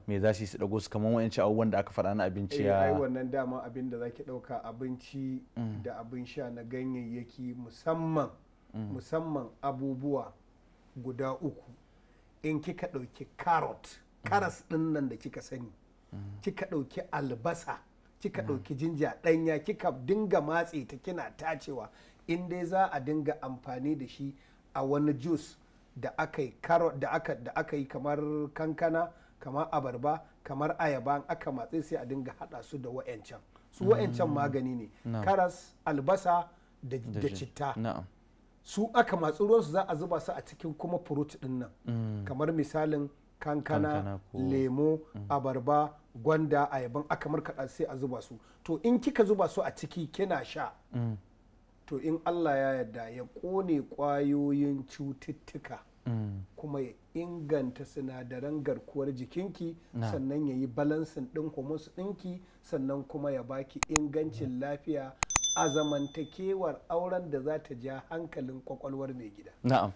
me za su dago su kamar wayanci abubuwan da aka faɗa na abinci ya ai wannan dama abin da zaki dauka abinci da abin sha na ganyayyaki musamman abubuwa guda uku. In kika dauki karas din nan da kika sani, kika dauki albasa, kika dauki jinja danya, kika dinga matse ta kina tacewa, in dai za a dinga amfani da shi a wani juice da aka yi da aka yi kamar kankana, kamar abarba, kamar ayaba, aka matse sai a dinga hada su da wa'ancan. Su wa'ancan magani ne, karas, albasa da citta. Su aka matsi ruwansu za a zuba su a cikin kuma fruit din nan, kamar misalin kankana, lemo, abarba, gwanda, ayaban, aka markaɗa sai a zuba su. To in kika zuba su a ciki kina sha, to in Allah ya yarda ya kone kwayoyin cututtuka, kuma ya inganta sinadaran garkuwar jikinki, sannan ya yi balansin ɗin hormones ɗinki, sannan kuma ya baki ingancin lafiya a zamantakewar auren da za ta ja hankalin kwakwalwar mai gida. Na'am.